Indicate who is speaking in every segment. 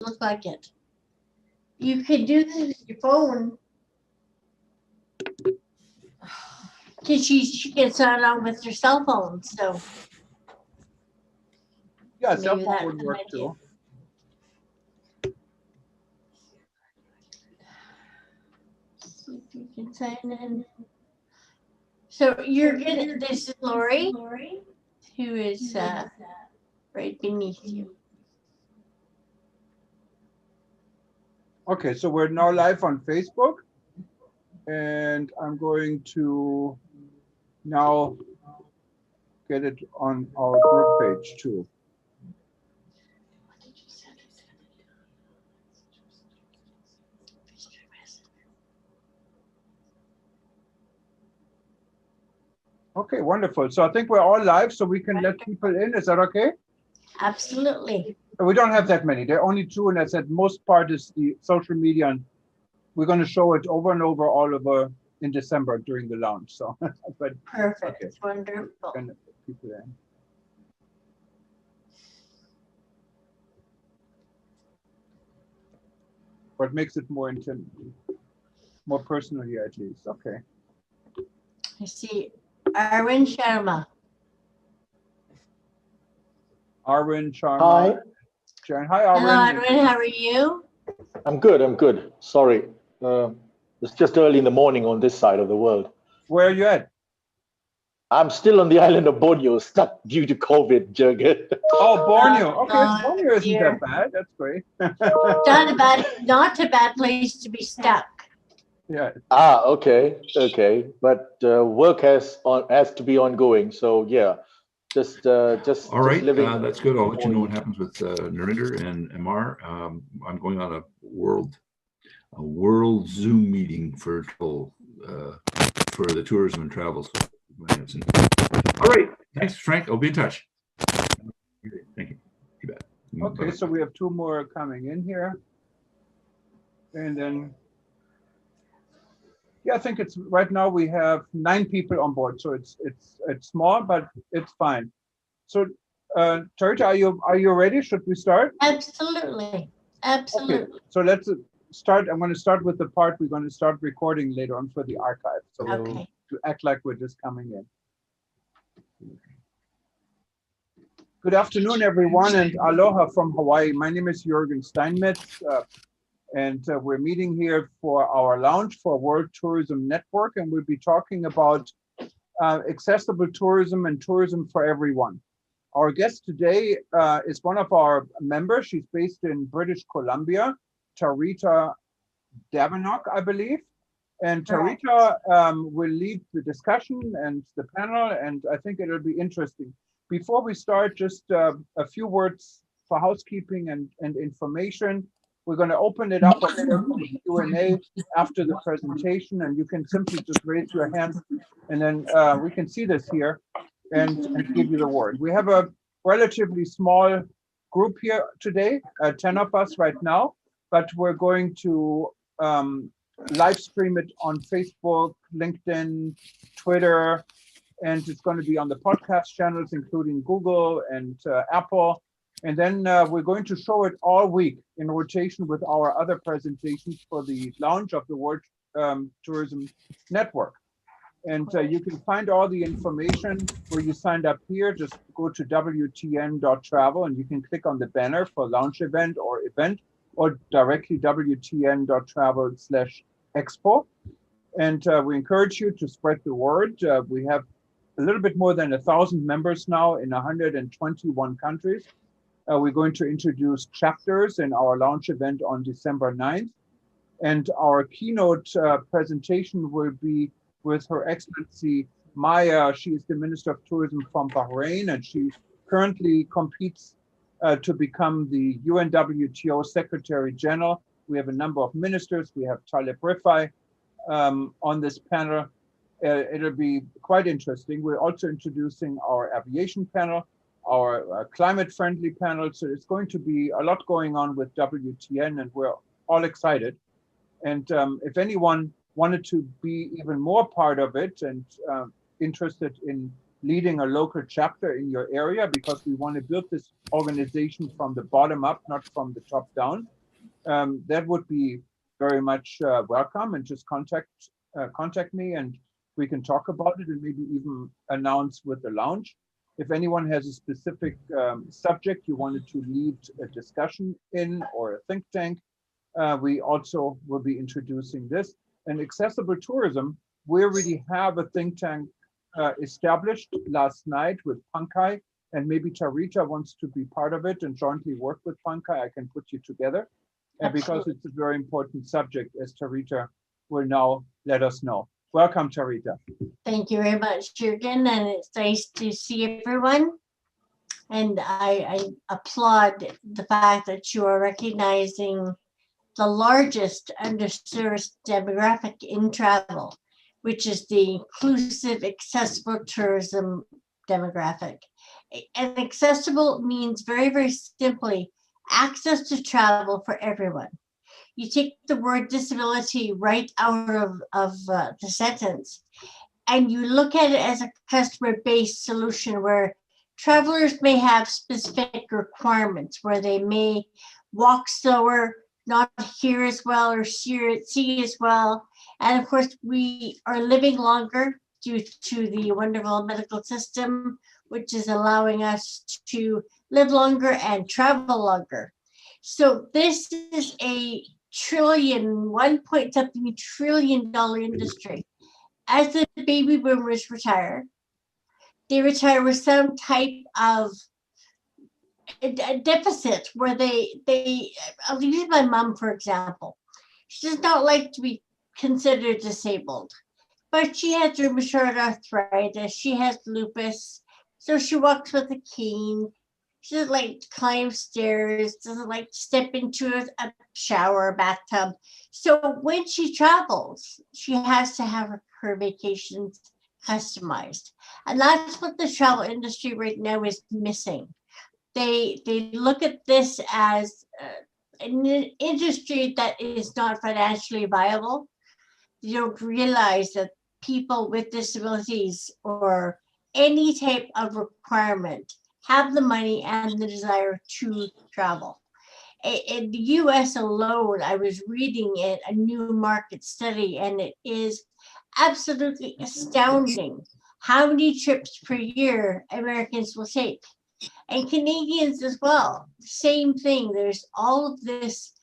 Speaker 1: look like it. You can do this with your phone. Cause she can sign on with her cell phone, so
Speaker 2: Yeah, cell
Speaker 1: maybe
Speaker 2: phone
Speaker 1: that's
Speaker 2: would
Speaker 1: an
Speaker 2: work
Speaker 1: idea.
Speaker 2: too.
Speaker 1: See if you can sign in. So you're gonna. This is Lori, who is right beneath you.
Speaker 2: Okay, so we're now live on Facebook, and I'm going to now get it on our group page too. Okay, wonderful. So I think we're all live, so we can let people in. Is that okay?
Speaker 1: Absolutely.
Speaker 2: We don't have that many. There are only two, and I said most part is the social media, and we're going to show it over and over all over in December during the launch. So, but
Speaker 1: Perfect.
Speaker 2: okay.
Speaker 1: Wonderful.
Speaker 2: Gonna put people in. But makes it more intimate, more personally at least. Okay.
Speaker 1: I see Arvind Sharma.
Speaker 2: Arvind Sharma.
Speaker 3: Hi.
Speaker 2: Sharon. Hi,
Speaker 1: Hello,
Speaker 2: Arvind.
Speaker 1: Arvind. How are you?
Speaker 3: I'm good. I'm good. Sorry. It's just early in the morning on this side of the world.
Speaker 2: Where are you at?
Speaker 3: I'm still on the island of Borneo, stuck due to COVID, Jurgen.
Speaker 2: Oh, Borneo. Okay,
Speaker 1: Oh,
Speaker 2: Borneo isn't
Speaker 1: dear.
Speaker 2: that bad. That's great.
Speaker 1: Not a bad place to be stuck.
Speaker 2: Yeah.
Speaker 3: Ah, okay. Okay. But work has to be ongoing. So yeah, just
Speaker 4: All right,
Speaker 3: living.
Speaker 4: that's good. I'll let you know what happens with Narinder and Amar. I'm going on a world Zoom meeting for the tourism and travel. So, all right, thanks, Frank. I'll be in touch. Thank you. You bet.
Speaker 2: Okay, so we have two more coming in here, and then yeah, I think it's right now we have 9 people on board, so it's small, but it's fine. So, Tarita, are you ready? Should we start?
Speaker 1: Absolutely. Absolutely.
Speaker 2: Okay, so let's start. I'm going to start with the part we're going to start recording later on for the archive. So
Speaker 1: Okay.
Speaker 2: to act like we're just coming in. Good afternoon, everyone, and aloha from Hawaii. My name is Jürgen Steinmetz, and we're meeting here for our launch for World Tourism Network, and we'll be talking about accessible tourism and tourism for everyone. Our guest today is one of our members. She's based in British Columbia, Tarita Davenok, I believe. And Tarita will lead the discussion and the panel, and I think it'll be interesting. Before we start, just a few words for housekeeping and information. We're going to open it up for Q&A after the presentation, and you can simply just raise your hand, and then we can see this here and give you the word. We have a relatively small group here today, 10 of us right now, but we're going to live stream it on Facebook, LinkedIn, Twitter, and it's going to be on the podcast channels, including Google and Apple. And then we're going to show it all week in rotation with our other presentations for the launch of the World Tourism Network. And you can find all the information where you signed up here. Just go to WTN.travel and you can click on the banner for launch event, or directly WTN.travel/expo. And we encourage you to spread the word. We have a little bit more than 1,000 members now in 121 countries. We're going to introduce chapters in our launch event on December 9th. And our keynote presentation will be with Her Excellency Maya. She is the Minister of Tourism from Bahrain, and she currently competes to become the UNWTO Secretary General. We have a number of ministers. We have Talib Rifai on this panel. It'll be quite interesting. We're also introducing our aviation panel, our climate-friendly panel. So it's going to be a lot going on with WTN, and we're all excited. And if anyone wanted to be even more part of it and interested in leading a local chapter in your area, because we want to build this organization from the bottom up, not from the top down, that would be very much welcome. And just contact me, and we can talk about it and maybe even announce with the launch. If anyone has a specific subject you wanted to lead a discussion in, or a think tank, we also will be introducing this. And accessible tourism, we already have a think tank established last night with Pankaj, and maybe Tarita wants to be part of it and jointly work with Pankaj. I can put you together. And because it's a very important subject, as Tarita will now let us know. Welcome, Tarita.
Speaker 1: Thank you very much, Jürgen, and it's nice to see everyone. And I applaud the fact that you are recognizing the largest underserved demographic in travel, which is the inclusive, accessible tourism demographic. And accessible means very, very simply access to travel for everyone. You take the word disability right out of the sentence, and you look at it as a customer-based solution where travelers may have specific requirements, where they may walk slower, not hear as well, or see as well. And of course, we are living longer due to the wonderful medical system, which is allowing us to live longer and travel longer. So this is a $1.something trillion industry. As the baby boomers retire, they retire with some type of a deficit where I'll use my mom, for example. She does not like to be considered disabled, but she has rheumatoid arthritis, she has lupus, so she walks with a cane. She doesn't like to climb stairs, doesn't like to step into a shower, a bathtub. So when she travels, she has to have her vacations customized. And that's what the travel industry right now is missing. They look at this as an industry that is not financially viable. They don't realize that people with disabilities or any type of requirement have the money and the desire to travel. In the US alone, I was reading it, a new market study, and it is absolutely astounding how many trips per year Americans will take. And Canadians as well, same thing. There's all of this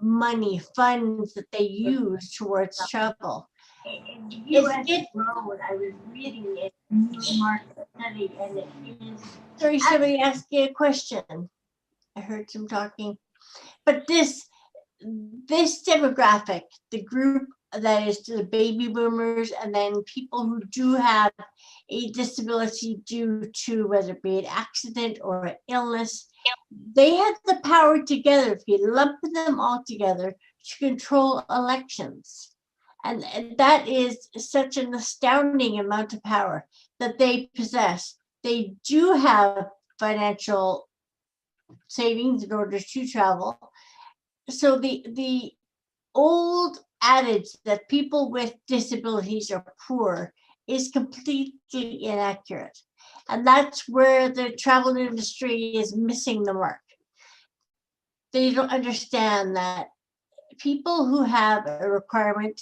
Speaker 1: money, funds that they use towards travel. In the US alone, I was reading it, a new market study, and it is. Sorry, somebody asked you a question. I heard some talking. But this demographic, the group that is the baby boomers, and then people who do have a disability due to whether it be an accident or an illness, they have the power together, if you lump them all together, to control elections. And that is such an astounding amount of power that they possess. They do have financial savings in order to travel. So the old adage that people with disabilities are poor is completely inaccurate. And that's where the travel industry is missing the mark. They don't understand that people who have a requirement,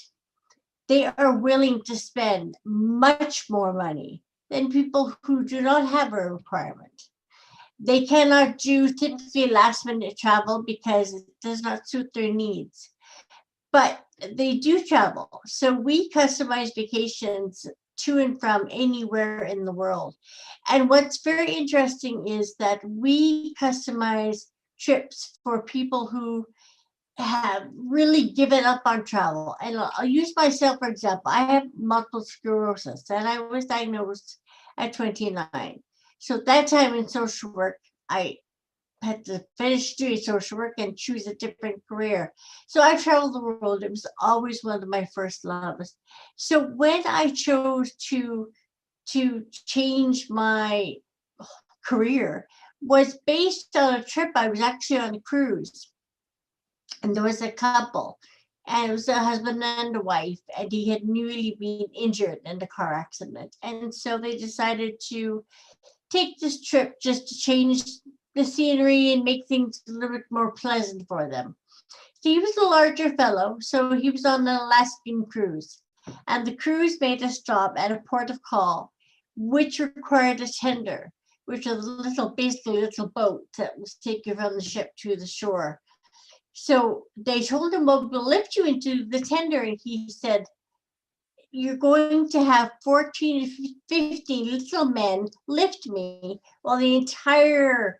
Speaker 1: they are willing to spend much more money than people who do not have a requirement. They cannot do typically last minute travel because it does not suit their needs, but they do travel. So we customize vacations to and from anywhere in the world. And what's very interesting is that we customize trips for people who have really given up on travel. And I'll use myself, for example. I have multiple sclerosis, and I was diagnosed at 29. So at that time in social work, I had to finish doing social work and choose a different career. So I traveled the world. It was always one of my first loves. So when I chose to change my career was based on a trip. I was actually on a cruise, and there was a couple, and it was a husband and a wife, and he had newly been injured in a car accident. And so they decided to take this trip just to change the scenery and make things a little bit more pleasant for them. So he was a larger fellow, so he was on an Alaskan cruise. And the cruise made a stop at a port of call, which required a tender, which was a little, basically a little boat that was take you from the ship to the shore. So they told him, well, we'll lift you into the tender. And he said, you're going to have 14 or 15 little men lift me while the entire,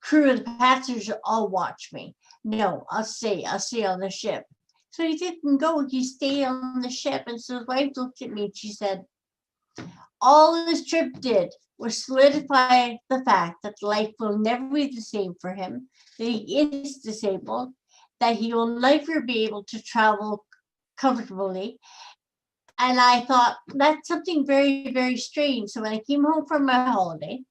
Speaker 1: crew of the passengers all watch me. No, I'll stay on the ship. So he didn't go, he stayed on the ship. And so his wife looked at me and she said, all this trip did was solidify the fact that life will never be the same for him, that he is disabled, that he will never be able to travel comfortably. And I thought that's something very, very strange. So when I came home from my holiday,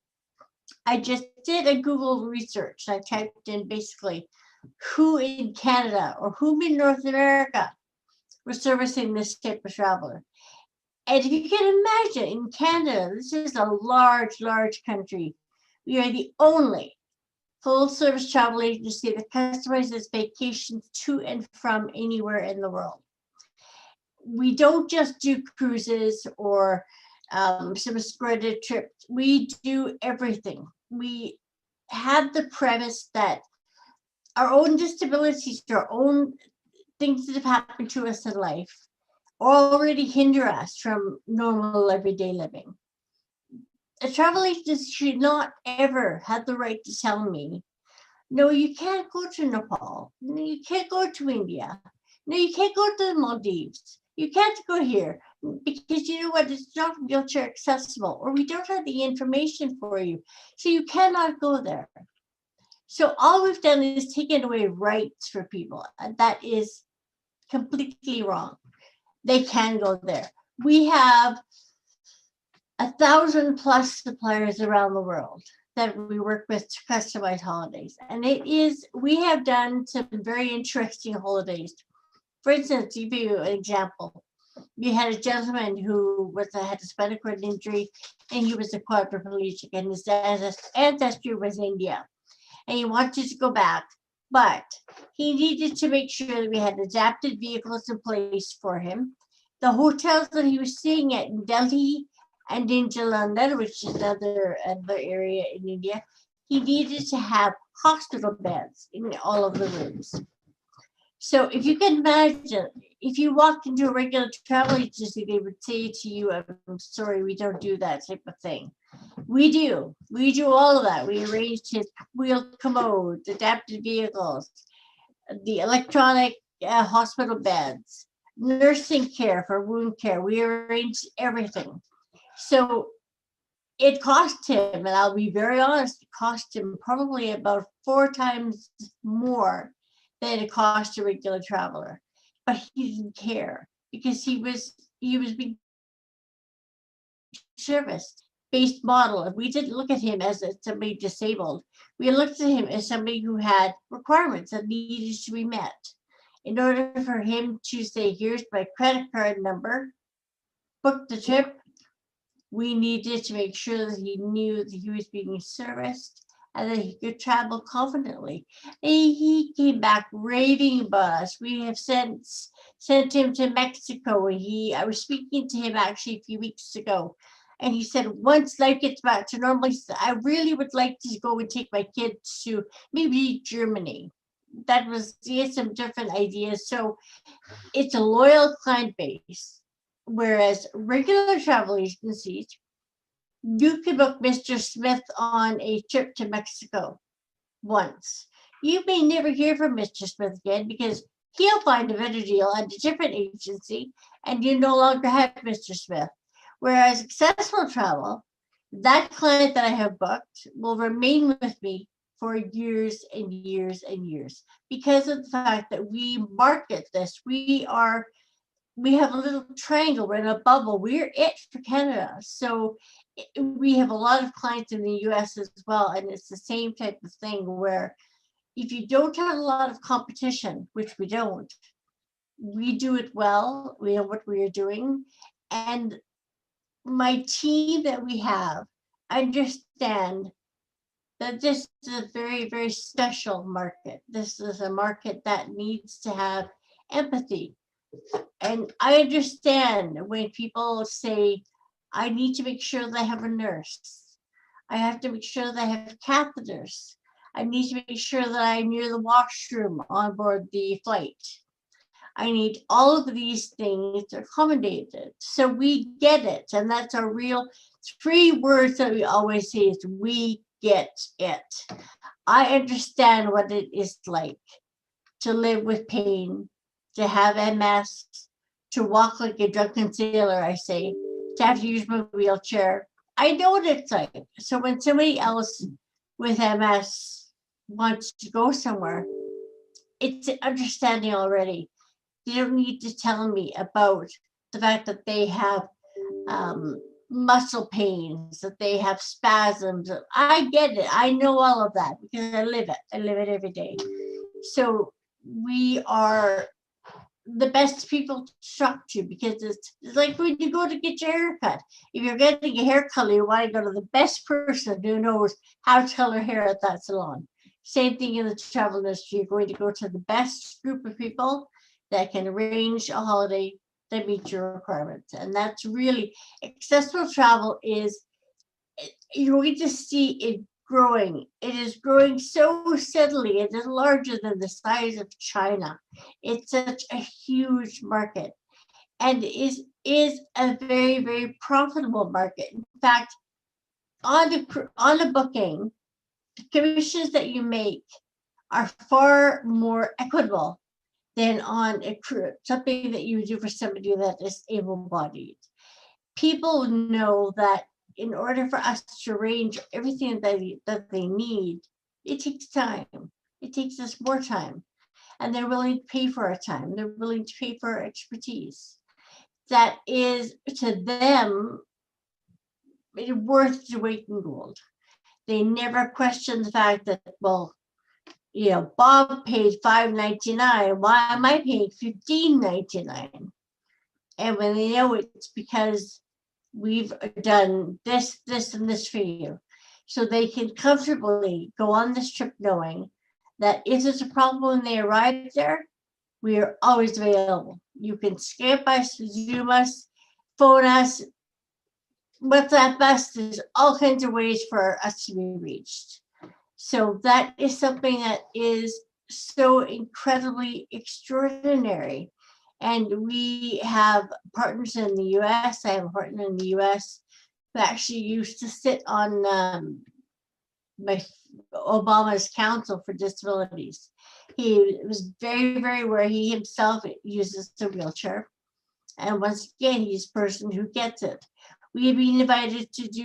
Speaker 1: I just did a Google research. I typed in basically who in Canada or who in North America was servicing this type of traveler. And if you can imagine, in Canada, this is a large, large country. We are the only full service travel agency that customizes vacations to and from anywhere in the world. We don't just do cruises or some spreaded trips. We do everything. We have the premise that our own disabilities, our own things that have happened to us in life already hinder us from normal everyday living. A travel agency should not ever have the right to tell me, no, you can't go to Nepal. No, you can't go to India. No, you can't go to the Maldives. You can't go here because you know what, it's not wheelchair accessible, or we don't have the information for you. So you cannot go there. So all we've done is taken away rights for people. And that is completely wrong. They can go there. We have 1,000 plus suppliers around the world that we work with to customize holidays. And we have done some very interesting holidays. For instance, to give you an example, we had a gentleman who had a spinal cord injury, and he was a quadriplegic, and his ancestry was India. And he wanted to go back, but he needed to make sure that we had adapted vehicles in place for him. The hotels that he was staying at in Delhi and in Jalandhar, which is another area in India, he needed to have hospital beds in all of the rooms. So if you can imagine, if you walked into a regular travel agency, they would say to you, I'm sorry, we don't do that type of thing. We do all of that. We arranged his wheeled commodes, adapted vehicles, the electronic hospital beds, nursing care for wound care. We arranged everything. So it cost him, and I'll be very honest, it cost him probably about 4 times more than it cost a regular traveler. But he didn't care because he was being serviced based model. And we didn't look at him as somebody disabled. We looked at him as somebody who had requirements that needed to be met. In order for him to say, here's my credit card number, book the trip, we needed to make sure that he knew that he was being serviced and that he could travel confidently. And he came back raving about us. We have sent him to Mexico. I was speaking to him actually a few weeks ago, and he said, once life gets back to normal, I really would like to go and take my kids to maybe Germany. He had some different ideas. So it's a loyal client base. Whereas regular travel agencies, you can book Mr. Smith on a trip to Mexico once. You may never hear from Mr. Smith again because he'll find a better deal at a different agency and you no longer have Mr. Smith. Whereas Successful Travel, that client that I have booked will remain with me for years and years and years because of the fact that we market this. We have a little triangle, we're in a bubble. We're it for Canada. So we have a lot of clients in the US as well. And it's the same type of thing where if you don't have a lot of competition, which we don't, we do it well. We know what we are doing. And my team that we have understand that this is a very, very special market. This is a market that needs to have empathy. And I understand when people say, I need to make sure that I have a nurse. I have to make sure that I have catheters. I need to make sure that I'm near the washroom on board the flight. I need all of these things accommodated. So we get it. And that's our real 3 words that we always say is we get it. I understand what it is like to live with pain, to have MS, to walk like a drunken sailor, I say, to have to use my wheelchair. I know what it's like. So when somebody else with MS wants to go somewhere, it's understanding already. They don't need to tell me about the fact that they have muscle pains, that they have spasms. I get it. I know all of that because I live it. I live it every day. So we are the best people to talk to because it's like when you go to get your haircut. If you're getting a hair color, you want to go to the best person who knows how to color hair at that salon. Same thing in the travel industry. You're going to go to the best group of people that can arrange a holiday that meets your requirements. And that's really accessible travel is, you're going to see it growing. It is growing so steadily. It is larger than the size of China. It's such a huge market and is a very, very profitable market. In fact, on the booking, the commissions that you make are far more equitable than on a cruise, something that you do for somebody that is able-bodied. People know that in order for us to arrange everything that they need, it takes time. It takes us more time. And they're willing to pay for our time. They're willing to pay for our expertise. That is, to them, worth the weight in gold. They never question the fact that, well, you know, Bob paid $5.99. Why am I paying $15.99? And when they know it's because we've done this, this, and this for you. So they can comfortably go on this trip knowing that if there's a problem when they arrive there, we are always available. You can Skype us, Zoom us, phone us, WhatsApp us. There's all kinds of ways for us to be reached. So that is something that is so incredibly extraordinary. And we have partners in the US. I have a partner in the US who actually used to sit on my Obama's Council for Disabilities. He was very, very aware. He himself uses a wheelchair. And once again, he's a person who gets it. We have been invited to do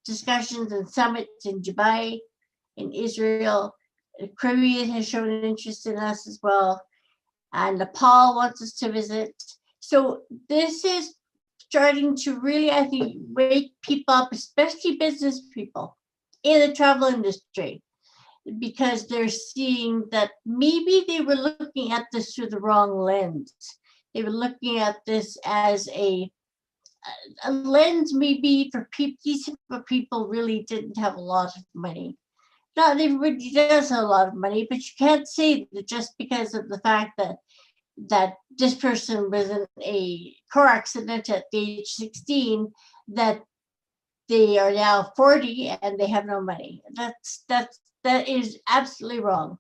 Speaker 1: discussions and summits in Dubai, in Israel. The Caribbean has shown an interest in us as well. And Nepal wants us to visit. So this is starting to really, I think, wake people up, especially business people in the travel industry, because they're seeing that maybe they were looking at this through the wrong lens. They were looking at this as a lens maybe for people. These people really didn't have a lot of money. Not everybody does have a lot of money, but you can't say that just because of the fact that this person was in a car accident at the age 16, that they are now 40 and they have no money. That is absolutely wrong.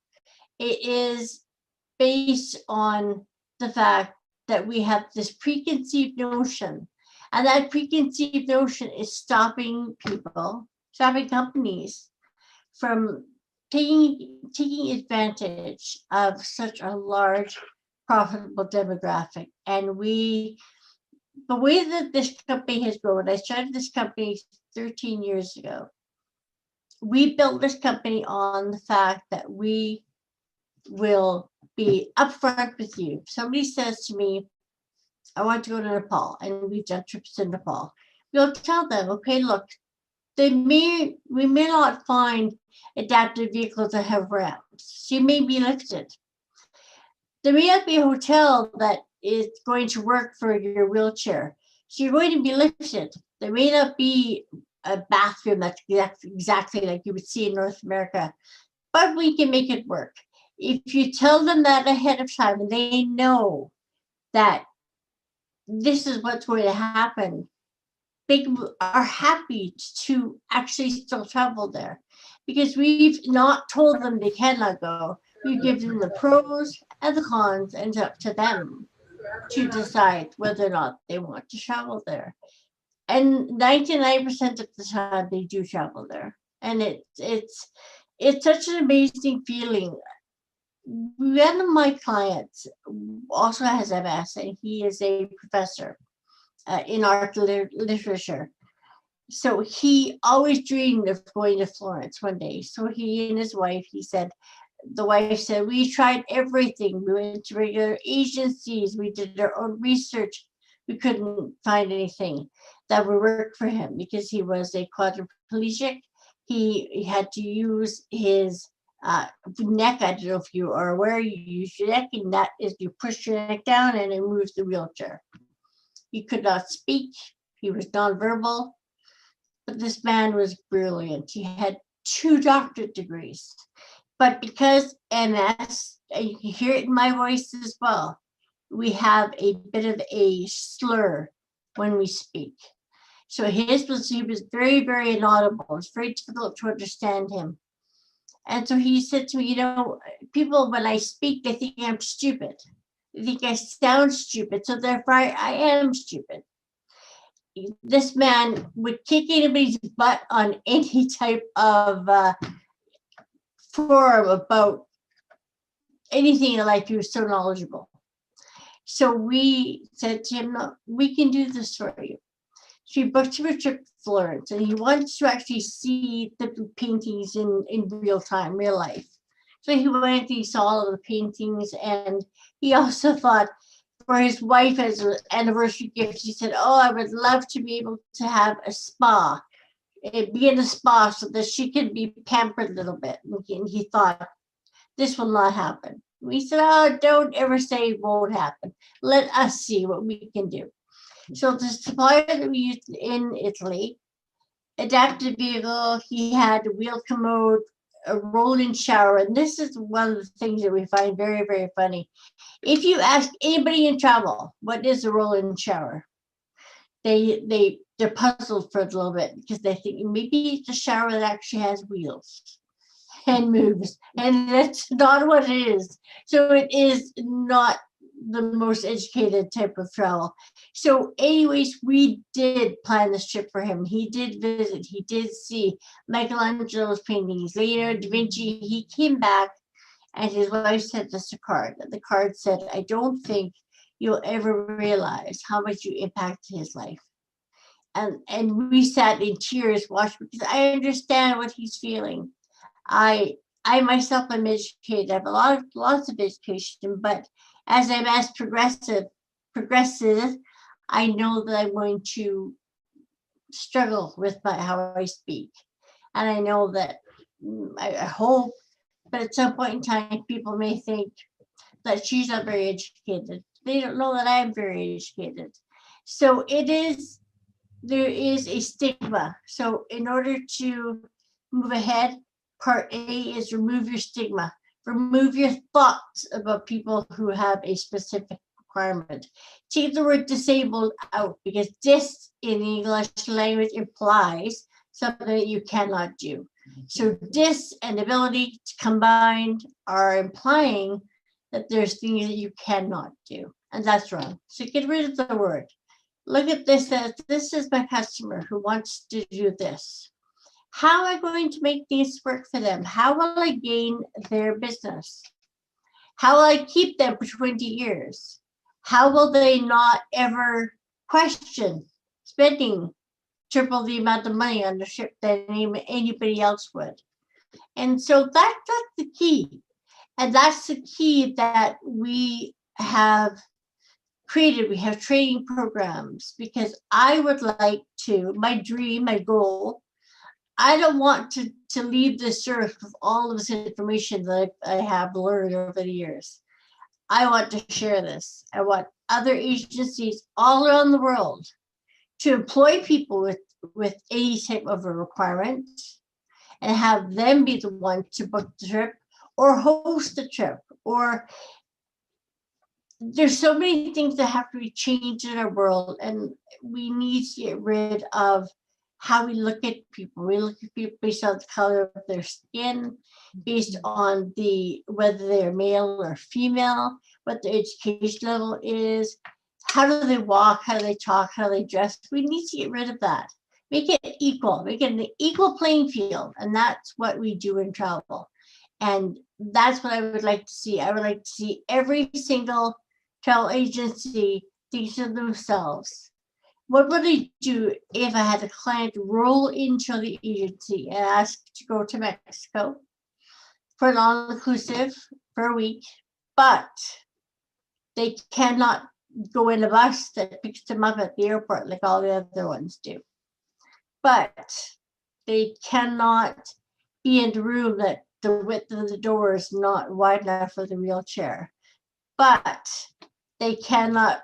Speaker 1: It is based on the fact that we have this preconceived notion, and that preconceived notion is stopping people, stopping companies from taking advantage of such a large, profitable demographic. And the way that this company has grown, I started this company 13 years ago. We built this company on the fact that we will be upfront with you. If somebody says to me, I want to go to Nepal, and we've done trips to Nepal, we'll tell them, okay, look, we may not find adapted vehicles that have ramps. She may be lifted. There may not be a hotel that is going to work for your wheelchair. So you're going to be lifted. There may not be a bathroom that's exactly like you would see in North America, but we can make it work. If you tell them that ahead of time and they know that this is what's going to happen, they are happy to actually still travel there, because we've not told them they cannot go. We've given them the pros and the cons, and it's up to them to decide whether or not they want to travel there. And 99% of the time they do travel there. And it's such an amazing feeling. One of my clients also has MS, and he is a professor in art literature. So he always dreamed of going to Florence one day. So he and his wife, the wife said, we tried everything. We went to regular agencies. We did our own research. We couldn't find anything that would work for him because he was a quadriplegic. He had to use his neck. I don't know if you are aware, you use your neck, and that is you push your neck down and it moves the wheelchair. He could not speak. He was nonverbal. But this man was brilliant. He had 2 doctorate degrees. But because MS, and you can hear it in my voice as well, we have a bit of a slur when we speak. So he was very, very inaudible. It's very difficult to understand him. And so he said to me, people, when I speak, they think I'm stupid. They think I sound stupid. So therefore I am stupid. This man would kick anybody's butt on any type of forum about anything in life. He was so knowledgeable. So we said to him, no, we can do this for you. So we booked him a trip to Florence, and he wanted to actually see the paintings in real time, real life. So he went and he saw all of the paintings, and he also thought for his wife as an anniversary gift, he said, oh, I would love to be able to have a spa, be in a spa so that she could be pampered a little bit. And he thought, this will not happen. We said, oh, don't ever say it won't happen. Let us see what we can do. So the supplier that we used in Italy, adapted vehicle, he had a wheel commode, a roll-in shower. And this is one of the things that we find very, very funny. If you ask anybody in travel, what is a roll-in shower? They're puzzled for a little bit because they think maybe it's a shower that actually has wheels and moves, and that's not what it is. So it is not the most educated type of travel. So anyways, we did plan this trip for him. He did visit, he did see Michelangelo's paintings, Leonardo da Vinci. He came back and his wife sent us a card. And the card said, I don't think you'll ever realize how much you impacted his life. And we sat in tears watching, because I understand what he's feeling. I myself am educated. I have lots of education, but as MS progresses, I know that I'm going to struggle with how I speak. And I know that I hope, but at some point in time, people may think that she's not very educated. They don't know that I'm very educated. So there is a stigma. So in order to move ahead, part A is remove your stigma. Remove your thoughts about people who have a specific requirement. Take the word disabled out, because dis in the English language implies something that you cannot do. So dis and ability combined are implying that there's things that you cannot do, and that's wrong. So get rid of the word. Look at this as, this is my customer who wants to do this. How am I going to make things work for them? How will I gain their business? How will I keep them for 20 years? How will they not ever question spending triple the amount of money on the ship that anybody else would? And so that's the key. And that's the key that we have created. We have training programs, because I would like to, my dream, my goal I don't want to leave this earth with all of this information that I have learned over the years. I want to share this. I want other agencies all around the world to employ people with any type of a requirement and have them be the one to book the trip or host the trip. Or there's so many things that have to be changed in our world, and we need to get rid of how we look at people. We look at people based on the color of their skin, based on whether they're male or female, what their education level is, how do they walk, how do they talk, how do they dress. We need to get rid of that. Make it equal, make it an equal playing field. And that's what we do in travel. And that's what I would like to see. I would like to see every single travel agency think to themselves, what would I do if I had a client roll into the agency and ask to go to Mexico for an all-inclusive for a week, but they cannot go in a bus that picks them up at the airport like all the other ones do. But they cannot be in the room that the width of the door is not wide enough for the wheelchair. But they cannot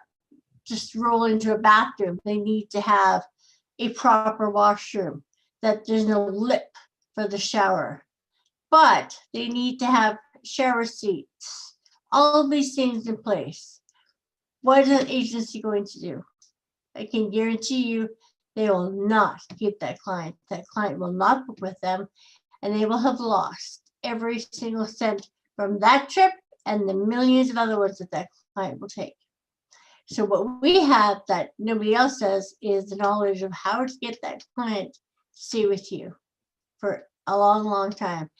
Speaker 1: just roll into a bathroom. They need to have a proper washroom, that there's no lip for the shower. But they need to have shower seats, all of these things in place. What is an agency going to do? I can guarantee you they will not keep that client. That client will not book with them, and they will have lost every single cent from that trip and the millions of other ones that that client will take. So what we have that nobody else does is the knowledge of how to get that client to stay with you for a long, long time.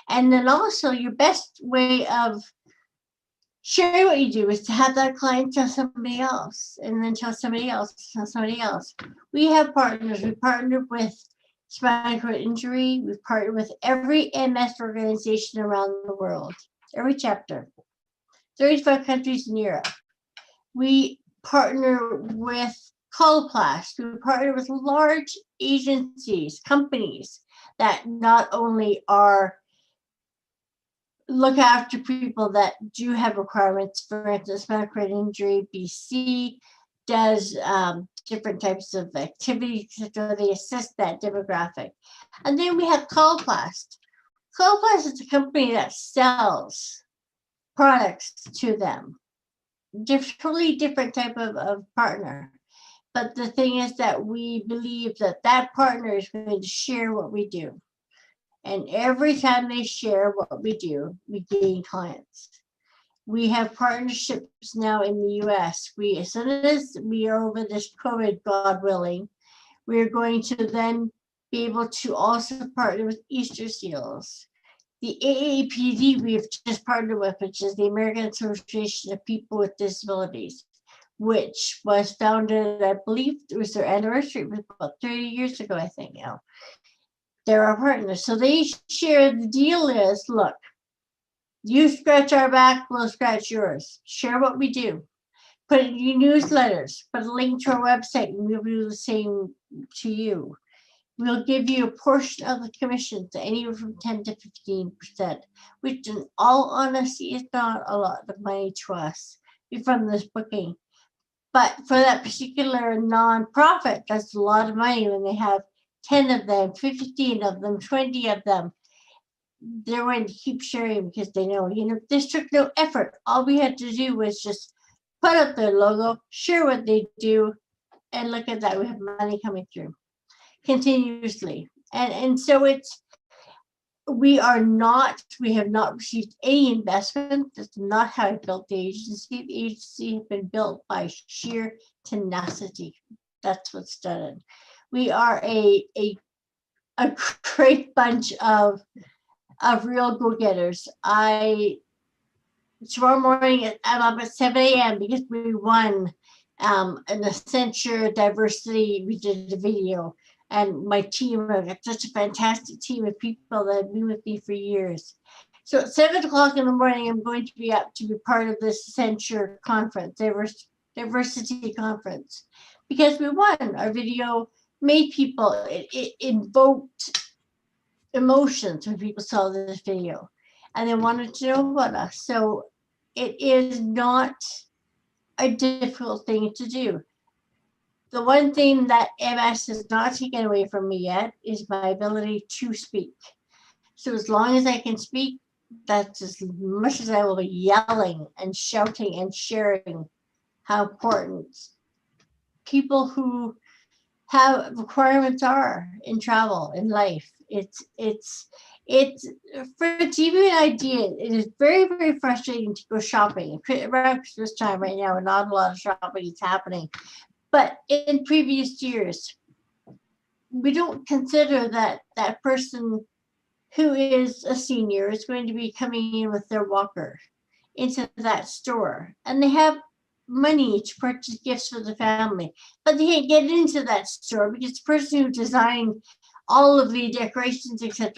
Speaker 1: And then also your best way of sharing what you do is to have that client tell somebody else, and then tell somebody else, tell somebody else. We have partners. We partnered with spinal cord injury. We've partnered with every MS organization around the world, every chapter, 35 countries in Europe. We partner with Coloplast. We partner with large agencies, companies that not only are look after people that do have requirements. For instance, spinal cord injury, BC does different types of activities, etc. They assist that demographic. And then we have Coloplast. Coloplast is a company that sells products to them. Totally different type of partner. But the thing is that we believe that that partner is going to share what we do. And every time they share what we do, we gain clients. We have partnerships now in the US. As soon as we are over this COVID, God willing, we're going to then be able to also partner with Easter Seals. The AAPD we've just partnered with, which is the American Association of People with Disabilities, which was founded, I believe it was their anniversary, it was about 30 years ago, I think now. They're our partners. So they share, the deal is, look, you scratch our back, we'll scratch yours. Share what we do. Put it in your newsletters, put a link to our website, and we'll do the same to you. We'll give you a portion of the commission, to anywhere from 10 to 15%, which in all honesty is not a lot of money to us from this booking. But for that particular nonprofit, that's a lot of money when they have 10 of them, 15 of them, 20 of them. They're going to keep sharing because they know, this took no effort. All we had to do was just put up their logo, share what they do, and look at that. We have money coming through continuously. And so we have not received any investment. That's not how I built the agency. The agency has been built by sheer tenacity. That's what's done it. We are a great bunch of real go-getters. Tomorrow morning I'm up at 7 a.m. because we won an Accenture diversity. We did a video, and my team, I've got such a fantastic team of people that have been with me for years. So at 7 o'clock in the morning, I'm going to be up to be part of this Accenture conference, diversity conference, because we won. Our video made people, it invoked emotions when people saw this video and they wanted to know about us. So it is not a difficult thing to do. The one thing that MS has not taken away from me yet is my ability to speak. So as long as I can speak, that's as much as I will be yelling and shouting and sharing how important people who have requirements are in travel, in life. It's for to give you an idea, it is very, very frustrating to go shopping. Around Christmas time right now, not a lot of shopping is happening. But in previous years, we don't consider that that person who is a senior is going to be coming in with their walker into that store. And they have money to purchase gifts for the family, but they can't get into that store because the person who designed all of the decorations, etc.,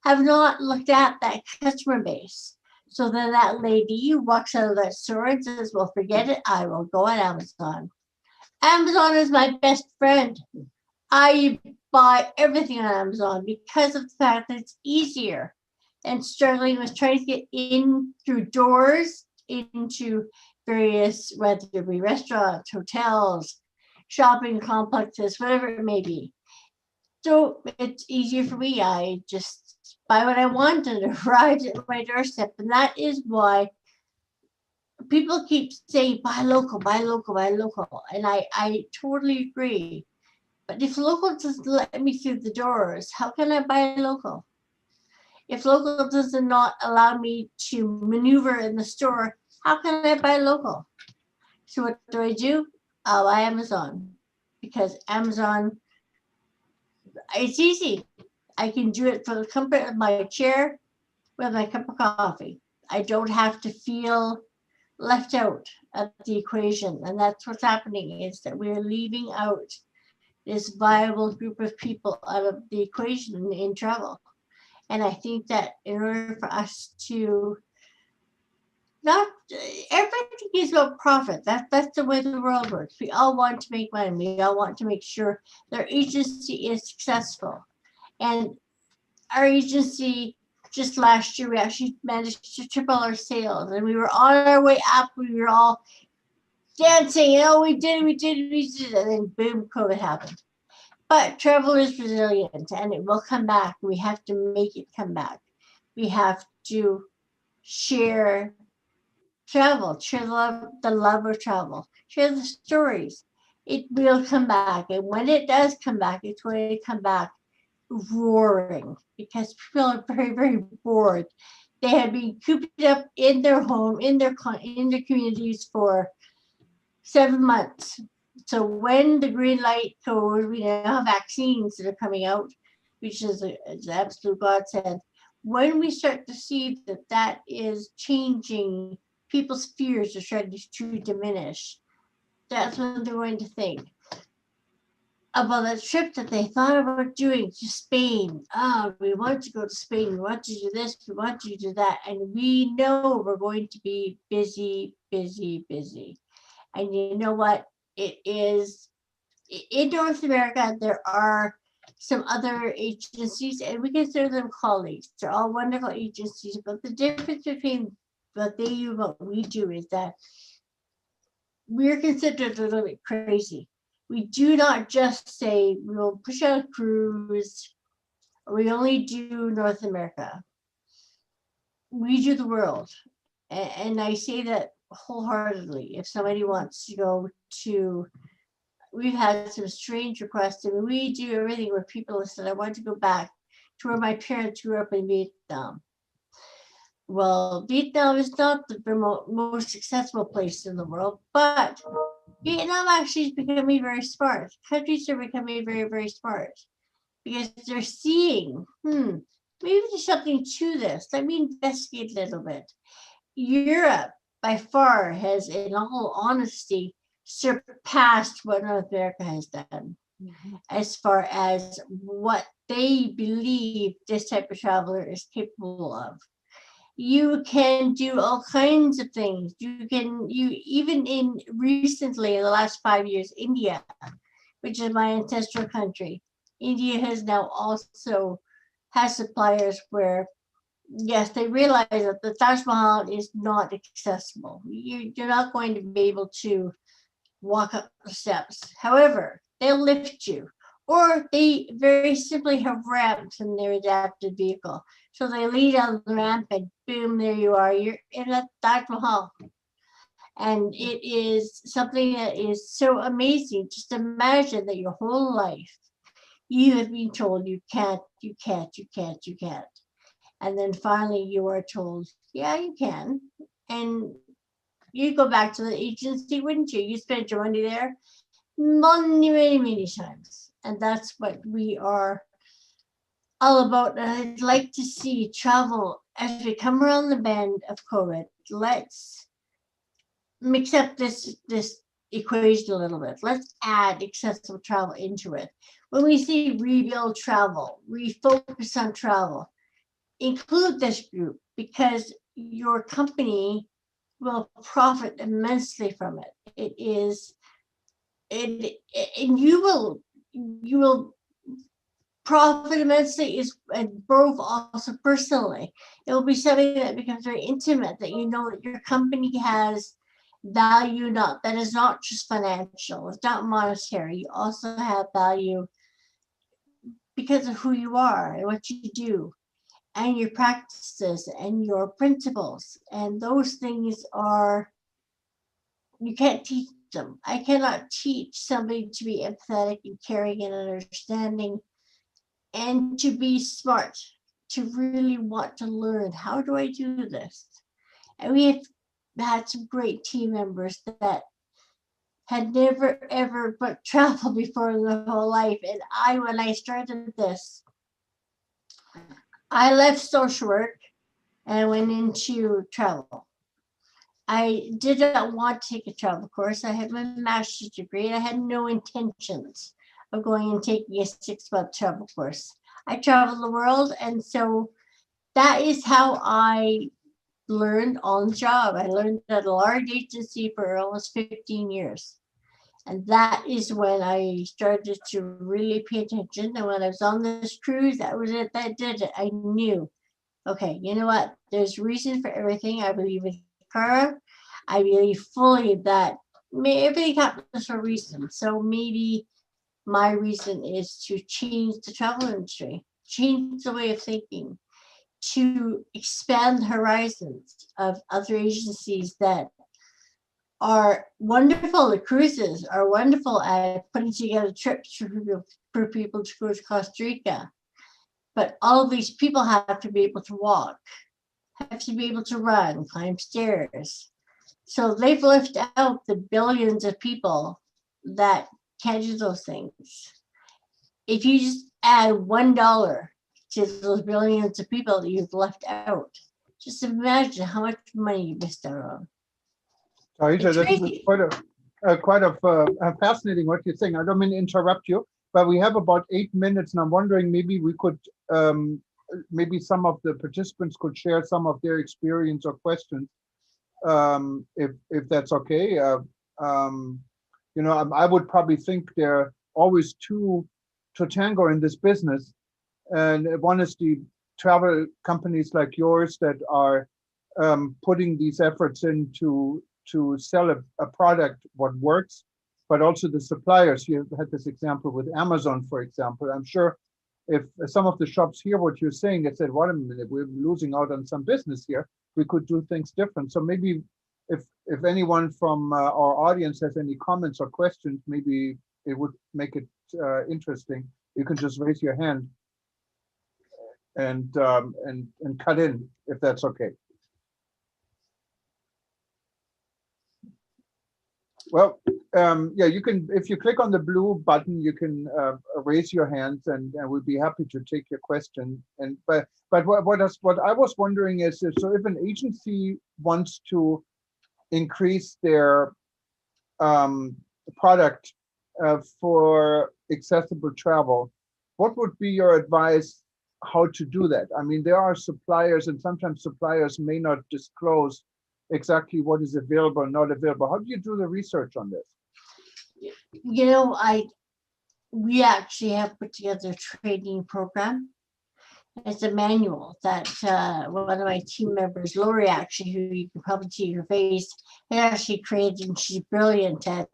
Speaker 1: have not looked at that customer base. So then that lady walks out of that store and says, well, forget it, I will go on Amazon. Amazon is my best friend. I buy everything on Amazon because of the fact that it's easier than struggling with trying to get in through doors into various, whether it be restaurants, hotels, shopping complexes, whatever it may be. So it's easier for me. I just buy what I want and it arrives at my doorstep. And that is why people keep saying, buy local, buy local, buy local. And I totally agree. But if local doesn't let me through the doors, how can I buy local? If local does not allow me to maneuver in the store, how can I buy local? So what do? I'll buy Amazon, because Amazon, it's easy. I can do it from the comfort of my chair with my cup of coffee. I don't have to feel left out of the equation. And that's what's happening, is that we're leaving out this viable group of people out of the equation in travel. And I think that in order for us to not, everything is about profit. That's the way the world works. We all want to make money. We all want to make sure their agency is successful. And our agency, just last year, we actually managed to triple our sales, and we were on our way up. We were all dancing, and we did it, and then boom, COVID happened. But travel is resilient, and it will come back. We have to make it come back. We have to share travel, share the love of travel, share the stories. It will come back, and when it does come back, it's going to come back roaring, because people are very, very bored. They have been cooped up in their home, in their communities for 7 months. So when the green light goes, we now have vaccines that are coming out, which is an absolute godsend. When we start to see that that is changing, people's fears are starting to diminish, that's when they're going to think about that trip that they thought about doing to Spain. Oh, we want to go to Spain. We want to do this. We want to do that. And we know we're going to be busy, busy, busy. And you know what? It is in North America, there are some other agencies, and we consider them colleagues. They're all wonderful agencies, but the difference between what they do and what we do is that we're considered a little bit crazy. We do not just say we'll push out a cruise, or we only do North America. We do the world. And I say that wholeheartedly. If somebody wants to go to, we've had some strange requests. I mean, we do everything where people have said, I want to go back to where my parents grew up in Vietnam. Well, Vietnam is not the most successful place in the world, but Vietnam actually is becoming very smart. Countries are becoming very, very smart, because they're seeing, maybe there's something to this. Let me investigate a little bit. Europe, by far, has, in all honesty, surpassed what North America has done, as far as what they believe this type of traveler is capable of. You can do all kinds of things. Even in recently, in the last 5 years, India, which is my ancestral country, India has now also has suppliers where, yes, they realize that the Taj Mahal is not accessible. You're not going to be able to walk up the steps. However, they'll lift you, or they very simply have ramps in their adapted vehicle. So they lead on the ramp and boom, there you are. You're in a Taj Mahal. And it is something that is so amazing. Just imagine that your whole life you have been told you can't, you can't, you can't, you can't. And then finally you are told, yeah, you can. And you go back to the agency, wouldn't you? You spent your money there many, many, many times. And that's what we are all about. And I'd like to see travel as we come around the bend of COVID. Let's mix up this equation a little bit. Let's add accessible travel into it. When we say rebuild travel, refocus on travel, include this group because your company will profit immensely from it. It is, and you will profit immensely is and both also personally. It will be something that becomes very intimate, that you know that your company has value, not that is not just financial, it's not monetary. You also have value because of who you are and what you do and your practices and your principles. And those things are, you can't teach them. I cannot teach somebody to be empathetic and caring and understanding and to be smart, to really want to learn. How do I do this? And we have had some great team members that had never ever but traveled before in their whole life. And when I started this, I left social work and I went into travel. I did not want to take a travel course. I had my master's degree and I had no intentions of going and taking a 6-month travel course. I traveled the world, and so that is how I learned on the job. I learned at a large agency for almost 15 years. And that is when I started to really pay attention. And when I was on this cruise, that was it, that did it. I knew, okay, you know what? There's reason for everything. I believe in karma. I believe fully that everything happens for a reason. So maybe my reason is to change the travel industry, change the way of thinking, to expand the horizons of other agencies that are wonderful. The cruises are wonderful at putting together trips for people to go to Costa Rica. But all of these people have to be able to walk, have to be able to run, climb stairs. So they've left out the billions of people that can't do those things. If you just add $1 to those billions of people that you've left out, just imagine how much money you missed out on.
Speaker 2: Aisha, that's quite a fascinating what you're saying. I don't mean to interrupt you, but we have about 8 minutes, and I'm wondering maybe we could, maybe some of the participants could share some of their experience or questions, if that's okay. You know, I would probably think there are always two to tango in this business, and one is the travel companies like yours that are putting these efforts into to sell a product what works, but also the suppliers. You had this example with Amazon, for example. I'm sure if some of the shops hear what you're saying, they said, wait a minute, we're losing out on some business here. We could do things different. So maybe if anyone from our audience has any comments or questions, maybe it would make it interesting. You can just raise your hand and cut in if that's okay. Well, yeah, you can, if you click on the blue button, you can raise your hands and we'll be happy to take your question. And but what I was wondering is, so if an agency wants to increase their product for accessible travel, what would be your advice how to do that? I mean, there are suppliers, and sometimes suppliers may not disclose exactly what is available and not available. How do you do the research on this?
Speaker 1: You know, we actually have put together a training program, It's a manual that one of my team members, Lori, actually, who you can probably see her face, has actually created, and she's brilliant at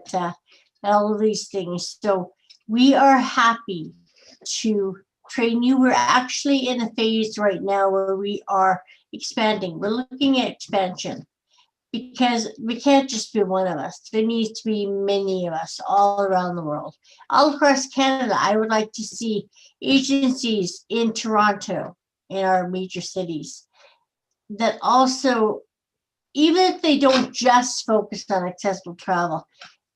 Speaker 1: all of these things. So we are happy to train you. We're actually in a phase right now where we are expanding. We're looking at expansion because we can't just be one of us. There needs to be many of us all around the world, all across Canada. I would like to see agencies in Toronto, in our major cities, that also, even if they don't just focus on accessible travel,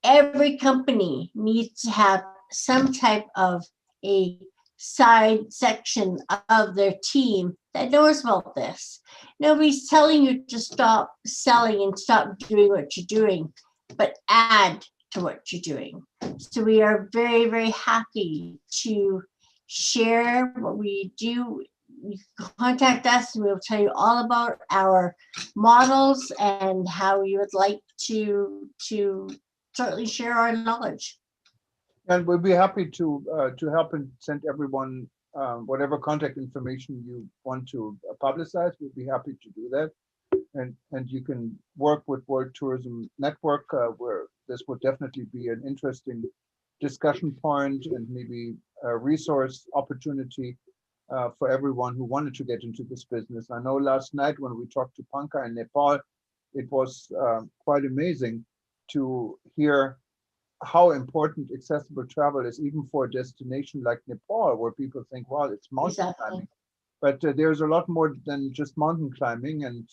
Speaker 1: every company needs to have some type of a side section of their team that knows about this. Nobody's telling you to stop selling and stop doing what you're doing, but add to what you're doing. So we are very, very happy to share what we do. You can contact us and we'll tell you all about our models and how you would like to certainly share our knowledge.
Speaker 2: And we'll be happy to help and send everyone whatever contact information you want to publicize. We'll be happy to do that. And you can work with World Tourism Network, where this would definitely be an interesting discussion point and maybe a resource opportunity for everyone who wanted to get into this business. I know last night when we talked to Pankaj in Nepal, it was quite amazing to hear how important accessible travel is, even for a destination like Nepal, where people think, well, it's mountain climbing. But there's a lot more than just mountain climbing. And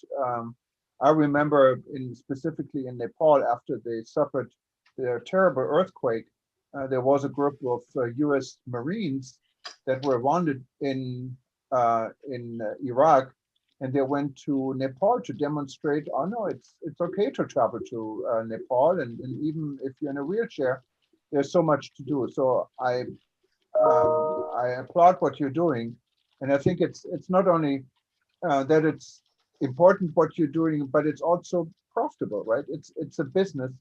Speaker 2: I remember specifically in Nepal, after they suffered their terrible earthquake, there was a group of US Marines that were wounded in Iraq, and they went to Nepal to demonstrate, oh no, it's okay to travel to Nepal, and even if you're in a wheelchair, there's so much to do. So I applaud what you're doing, and I think it's not only that it's important what you're doing, but it's also profitable, right? It's a business,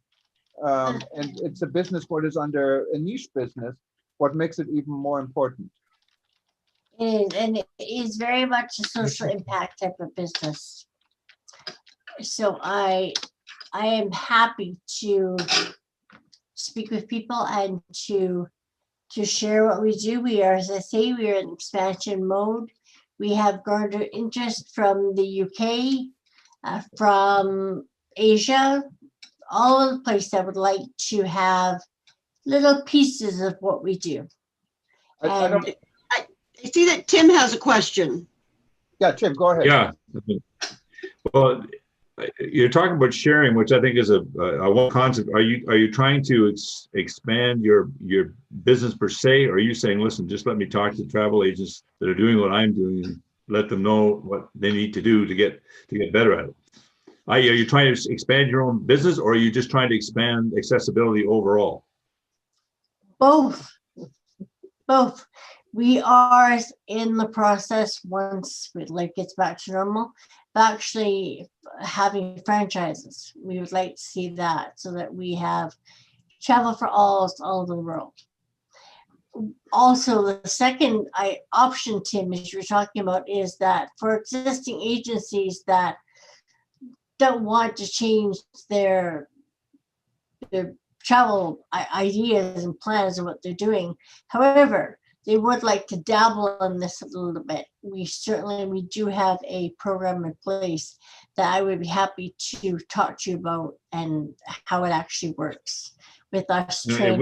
Speaker 2: and it's a business what is under a niche business, what makes it even more important.
Speaker 1: It is, and it is very much a social impact type of business. So I am happy to speak with people and to share what we do. We are, as I say, we are in expansion mode. We have garnered interest from the UK, from Asia, all over the place that would like to have little pieces of what we do.
Speaker 5: I see that Tim has a question.
Speaker 2: Yeah, Tim, go ahead.
Speaker 4: Yeah. Well, you're talking about sharing, which I think is a one concept. Are you trying to expand your business per se, or are you saying, listen, just let me talk to travel agents that are doing what I'm doing and let them know what they need to do to get better at it? Are you trying to expand your own business, or are you just trying to expand accessibility overall?
Speaker 1: Both. We are in the process, once life gets back to normal, of actually having franchises. We would like to see that, so that we have travel for all over the world. Also, the second option, Tim, as you're talking about, is that for existing agencies that don't want to change their travel ideas and plans of what they're doing. However, they would like to dabble in this a little bit. We do have a program in place that I would be happy to talk to you about and how it actually works with us.
Speaker 4: It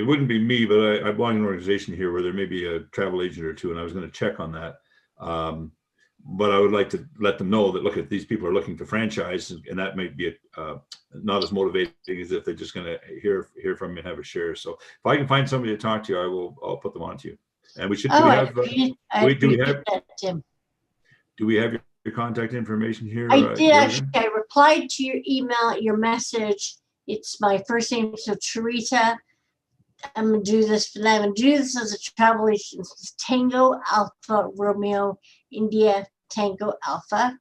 Speaker 4: wouldn't be me, but I belong to an organization here where there may be a travel agent or two, and I was going to check on that. But I would like to let them know that, look, if these people are looking to franchise, and that might be not as motivating as if they're just going to hear from me and have a share. So if I can find somebody to talk to, I'll put them on to you. And we should. Do we have your contact information here?
Speaker 1: I did actually. I replied to your email, your message. It's my first name, so Teresa. I'm gonna do this for them. I'm gonna do this as a travel agent. It's Tango Alpha Romeo India Tango Alpha.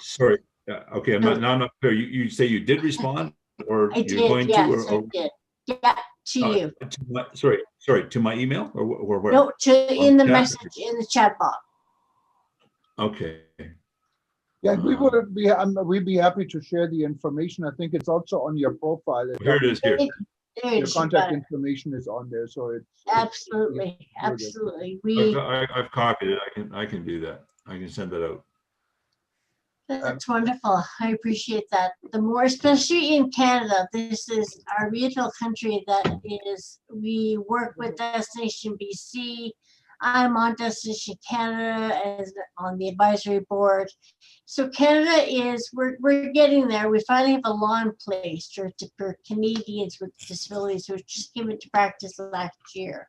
Speaker 4: Sorry. Okay, I'm not clear. You say you did respond, or
Speaker 1: I
Speaker 4: you're
Speaker 1: did,
Speaker 4: going
Speaker 1: yes,
Speaker 4: to? Or,
Speaker 1: I did. Yeah, to you.
Speaker 4: To my email or where?
Speaker 1: No, in the
Speaker 4: chat?
Speaker 1: message in the chat box.
Speaker 4: Okay.
Speaker 2: Yeah, we'd be happy to share the information. I think it's also on your profile.
Speaker 4: Here it is here.
Speaker 1: There it
Speaker 2: Your
Speaker 1: is, you
Speaker 2: contact
Speaker 1: got it.
Speaker 2: information is on there, so it's
Speaker 1: Absolutely,
Speaker 2: good.
Speaker 1: absolutely.
Speaker 4: I've copied it. I can do that. I can send that out.
Speaker 1: That's wonderful. I appreciate that. The more, especially in Canada, this is our beautiful country that is, we work with Destination BC. I'm on Destination Canada as on the advisory board. So Canada is, we're getting there. We finally have a law in place for Canadians with disabilities, which just came into practice last year.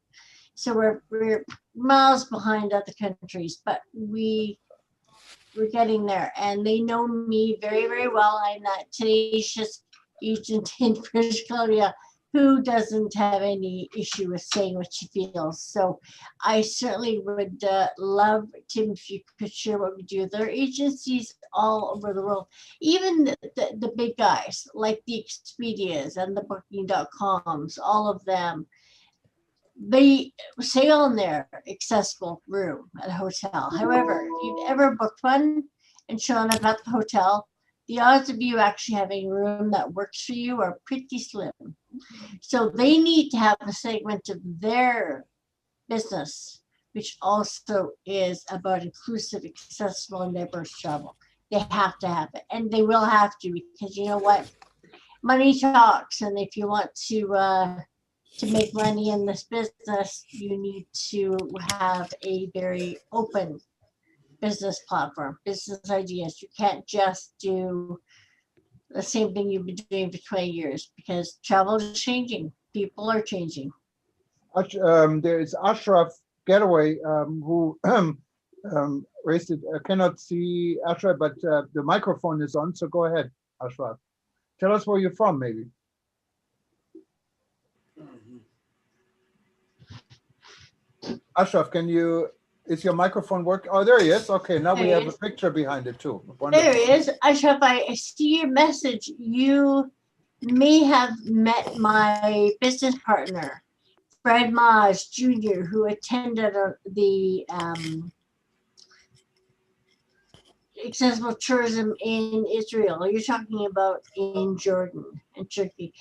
Speaker 1: So we're miles behind other countries, but we're getting there, and they know me very, very well. I'm that tenacious agent in British Columbia who doesn't have any issue with saying what she feels. So I certainly would love, Tim, if you could share what we do. There are agencies all over the world, even the big guys like the Expedias and the Booking.coms, all of them. They say on their accessible room at a hotel. However, if you've ever booked one and shown up at the hotel, the odds of you actually having a room that works for you are pretty slim. So they need to have a segment of their business, which also is about inclusive, accessible, and diverse travel. They have to have it, and they will have to, because you know what? Money talks, and if you want to make money in this business, you need to have a very open business platform, business ideas. You can't just do the same thing you've been doing for 20 years, because travel is changing. People are changing.
Speaker 2: There is Ashraf Getaway who raised it. I cannot see Ashraf, but the microphone is on, so go ahead, Ashraf. Tell us where you're from, maybe. Ashraf, is your microphone work? Oh, there he is. Okay, now we have a picture behind it too. Wonderful.
Speaker 1: There he is. Ashraf, I see your message. You may have met my business partner, Fred Maj Jr., who attended the accessible tourism in Israel. You're talking about in Jordan and Turkey.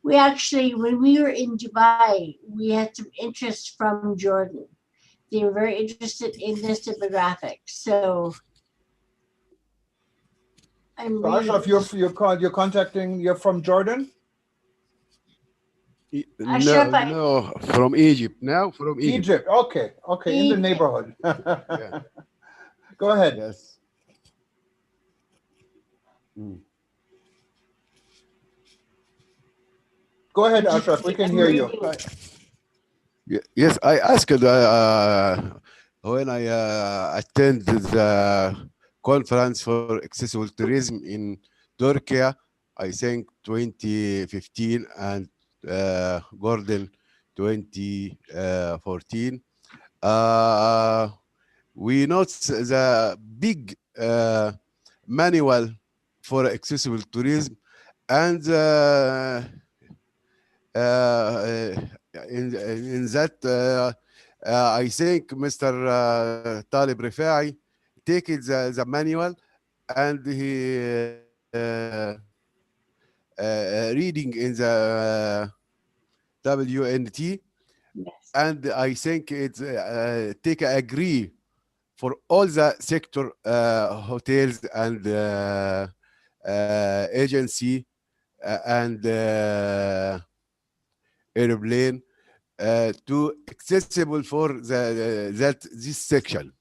Speaker 1: We actually, when we were in Dubai, we had some interest from Jordan. They were very interested in this demographic. So I'm really,
Speaker 2: Ashraf, you're from Jordan?
Speaker 1: Ashraf,
Speaker 6: No, from Egypt. Now from Egypt.
Speaker 2: Egypt. Okay, in the
Speaker 1: Egypt.
Speaker 2: neighborhood.
Speaker 6: Yeah.
Speaker 2: Go ahead.
Speaker 6: Yes.
Speaker 2: Go ahead, Ashraf. We can hear you.
Speaker 6: Yes, I asked when I attended the conference for accessible tourism in Turkey, I think 2015 and Gordon 2014. We noticed the big manual for accessible tourism, and in that I think Mr. Talib Rifai take the manual, and he reading in the WNT,
Speaker 1: yes.
Speaker 6: and I think it's take agree for all the sector hotels and agency and airplane to accessible for this section,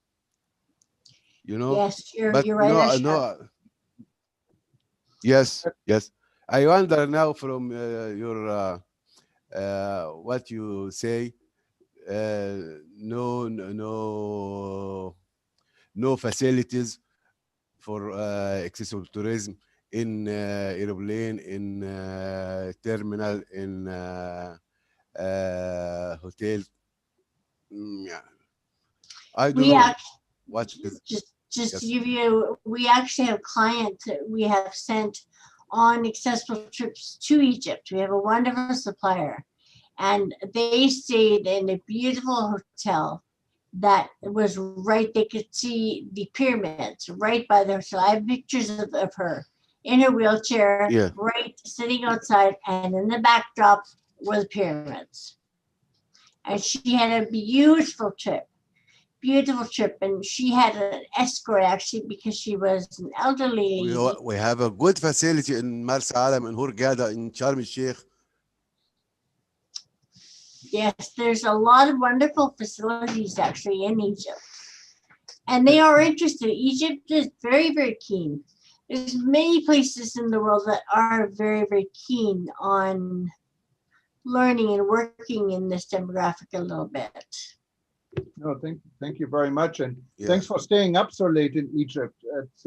Speaker 6: you know.
Speaker 1: Yes,
Speaker 6: But
Speaker 1: you're right, Ashraf.
Speaker 6: Yes. I wonder now from your what you say, no facilities for accessible tourism in airplane, in terminal, in hotel. Yeah. I don't
Speaker 1: We
Speaker 6: know
Speaker 1: actually,
Speaker 6: what is.
Speaker 1: just
Speaker 6: Yes.
Speaker 1: to give you, we actually have clients that we have sent on accessible trips to Egypt. We have a wonderful supplier, and they stayed in a beautiful hotel that was right, they could see the pyramids right by the hotel. I have pictures of her in her wheelchair,
Speaker 6: Yeah.
Speaker 1: right, sitting outside, and in the backdrop were the pyramids. And she had a beautiful trip, and she had an escort actually because she was an elderly lady.
Speaker 6: We have a good facility in Mars Alam, in Hurghada, in Sharm el-Sheikh.
Speaker 1: Yes, there's a lot of wonderful facilities actually in Egypt. And they are interested. Egypt is very, very keen. There's many places in the world that are very, very keen on learning and working in this demographic a little bit.
Speaker 2: No, thank you very much, and
Speaker 6: Yeah.
Speaker 2: thanks for staying up so late in Egypt. It's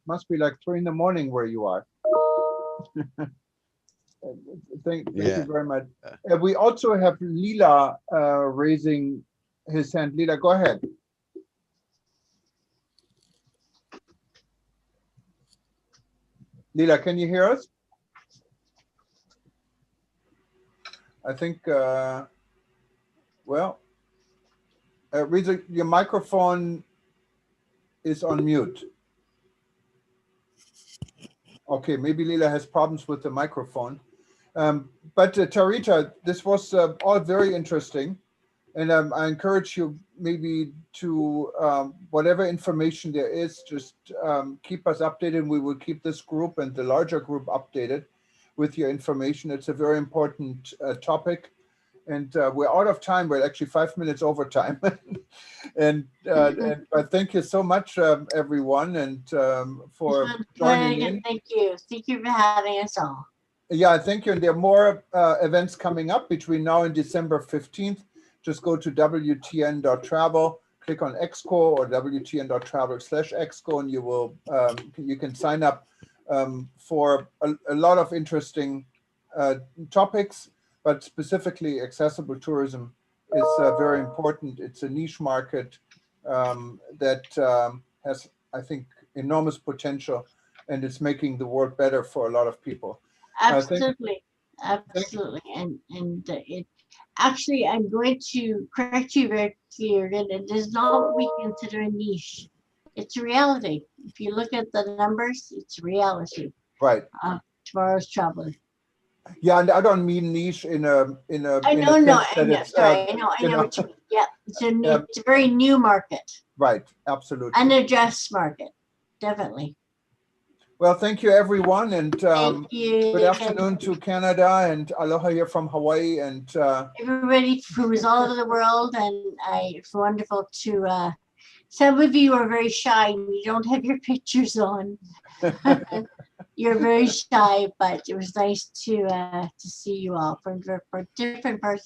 Speaker 2: must be like 3 a.m. where you are. Thank you very much. We also have Lila raising his hand. Lila, go ahead. Lila, can you hear us? I think, well, Reza, your microphone is on mute. Okay, maybe Lila has problems with the microphone. But Tarita, this was all very interesting. And I encourage you maybe to, whatever information there is, just keep us updated. We will keep this group and the larger group updated with your information. It's a very important topic. And we're out of time. We're actually 5 minutes over time. But thank you so much, everyone, and for joining in.
Speaker 1: Thank you. Thank you for having us all.
Speaker 2: Yeah, thank you. And there are more events coming up between now and December 15th. Just go to WTN.travel, click on Exco or WTN.travel/Exco, and you will you can sign up for a lot of interesting topics, but specifically accessible tourism is very important. It's a niche market that has, I think, enormous potential, and it's making the world better for a lot of people.
Speaker 1: Absolutely, absolutely, and it actually, I'm going to correct you very clear that it is not what we consider a niche. It's a reality. If you look at the numbers, it's reality.
Speaker 2: Right.
Speaker 1: Tomorrow's traveler.
Speaker 2: Yeah, and I don't mean niche in a.
Speaker 1: I know, I know. Sorry, I know what you mean. Yeah, it's a very new market.
Speaker 2: Right, absolutely.
Speaker 1: Unaddressed market, definitely.
Speaker 2: Well, thank you, everyone, and
Speaker 1: Thank you.
Speaker 2: good afternoon to Canada, and aloha here from Hawaii, and
Speaker 1: everybody who is all over the world, and it's wonderful to. Some of you are very shy and you don't have your pictures on. You're very shy, but it was nice to see you all from different parts